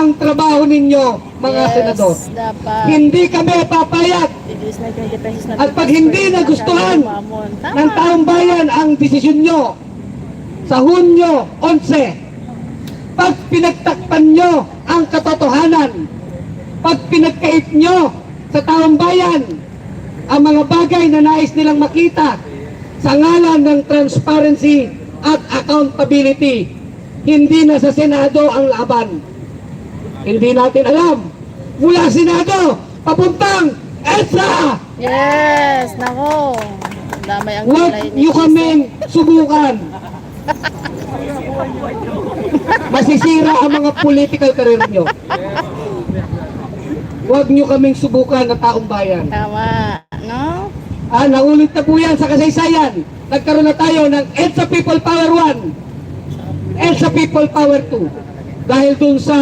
ang trabaho ninyo, mga senador. Dapat. Hindi kami papayag. At pag hindi nagustuhan ng taong bayan ang desisyon nyo sa Hunyo 11, pag pinagtakpan nyo ang katotohanan, pag pinagkait nyo sa taong bayan ang mga bagay na nais nilang makita sa ngalan ng transparency at accountability, hindi na sa Senado ang laban. Hindi natin alam. Mula Senado, papuntang EDSA! Yes! Nako! Damay ang Huwag kulay nyo kaming subukan. Masisira ang mga political career nyo. Huwag nyo kaming subukan ng taong bayan. Tama. No? Naulit na po yan sa kasaysayan. Nagkaroon na tayo ng EDSA People Power 1. EDSA People Power 2. Dahil dun sa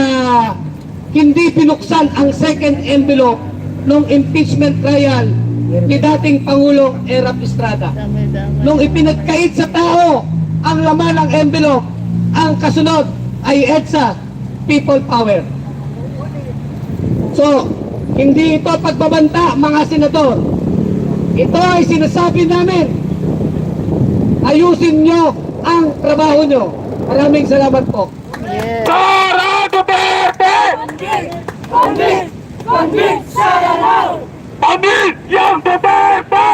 hindi pinuksan ang second envelope ng impeachment trial ni dating Pangulong Erap Estrada. Damay. Nung ipinagkait sa tao ang laman ng envelope, ang kasunod ay EDSA People Power. So, hindi ito pagbabanta, mga senador. Ito ay sinasabi namin, ayusin nyo ang trabaho nyo. Maraming salamat po. Yes. Sara Duterte! Convict Sara now! Pamilyang Duterte!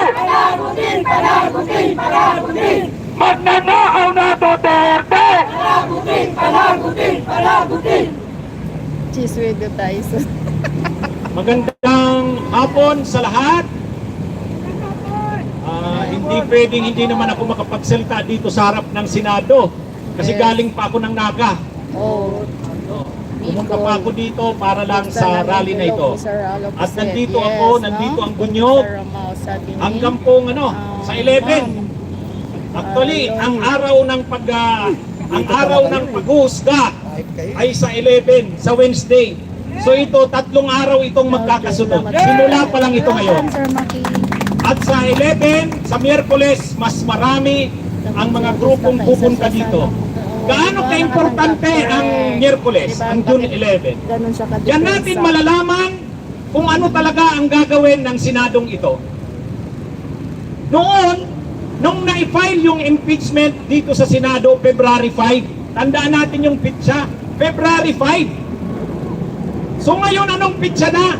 Panagutin! Magnanakaw na Duterte! Panagutin! Chiswede tayo. Magandang hapon sa lahat. Hindi naman ako makapagsalita dito sa harap ng Senado kasi Yes. galing pa ako ng Naga. Oh. Pumunta pa ako dito para lang sa rally na ito. At nandito ako, nandito ang Gunyog. Hanggang pong sa 11. Actually, ang araw ng paghuhusga ay sa 11, sa Wednesday. So ito, 3 araw itong magkakasunod. Simula pa lang ito ngayon. At sa 11, sa Miyerkules, mas marami ang mga grupong pupunta dito. Gaano ka-importante ang Miyerkules, ang June 11? Yan natin malalaman kung ano talaga ang gagawin ng Senadong ito. Noon, nung na-file yung impeachment dito sa Senado, February 5, tandaan natin yung pitsa, February 5. So ngayon, anong pitsa na?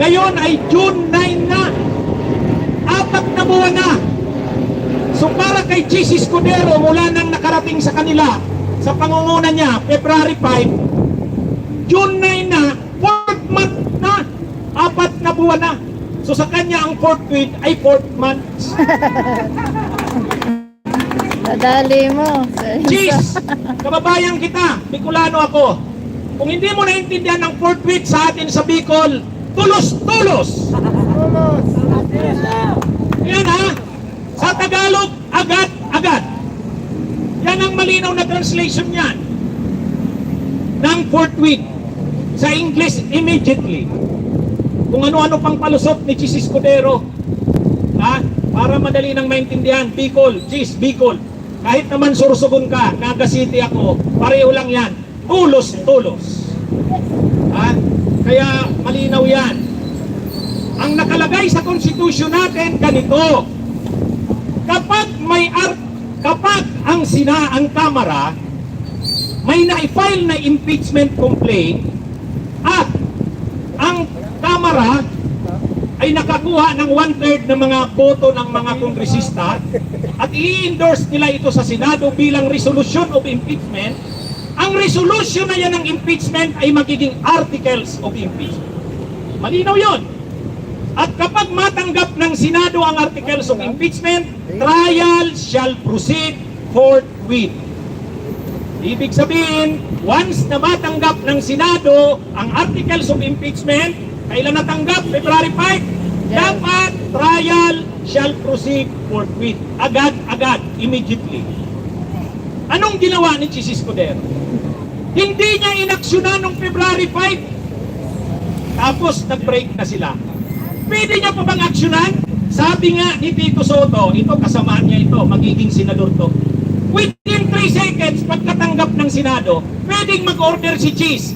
Ngayon ay June 9 na. 4 na buwan na. So para kay Chis Escudero, mula nang nakarating sa kanila, sa pangunguna niya, February 5, June 9 na, 4th month na, 4 na buwan na. So sa kanya ang 4th week ay 4th month. Nadali mo. Chis, kababayan kita, Bicolano ako. Kung hindi mo naintindihan ang 4th week sa atin sa Bicol, tulos-tulos. Yan ha. Sa Tagalog, agad-agad. Yan ang malinaw na translation niyan. Ng 4th week. Sa English, immediately. Kung ano-ano pang palusot ni Chis Escudero. Ha? Para madali nang maintindihan. Bicol, Chis, Bicol. Kahit naman Sorsogon ka, Naga City ako, pareho lang yan. Tulos-tulos. Ha? Kaya malinaw yan. Ang nakalagay sa konstitusyon natin, ganito. Kapag ang Kamara may na-file na impeachment complaint at ang Kamara ay nakakuha ng 1/3 ng mga boto ng mga kongresista at i-endorse nila ito sa Senado bilang resolution of impeachment, ang resolution na yan ng impeachment ay magiging articles of impeachment. Malinaw yon. At kapag matanggap ng Senado ang articles of impeachment, trial shall proceed forthwith. Ibig sabihin, once na matanggap ng Senado ang articles of impeachment, kailan natanggap? February 5? Dapat trial shall proceed forthwith. Agad-agad, immediately. Anong ginawa ni Chis Escudero? Hindi niya inaksyonan noong February 5. Tapos nag-break na sila. Pwede niya pa bang aksyonan? Sabi nga ni Tito Soto, ito kasamaan niya ito, magiging senador to. Within 3 seconds, pagkatanggap ng Senado, pwedeng mag-order si Chis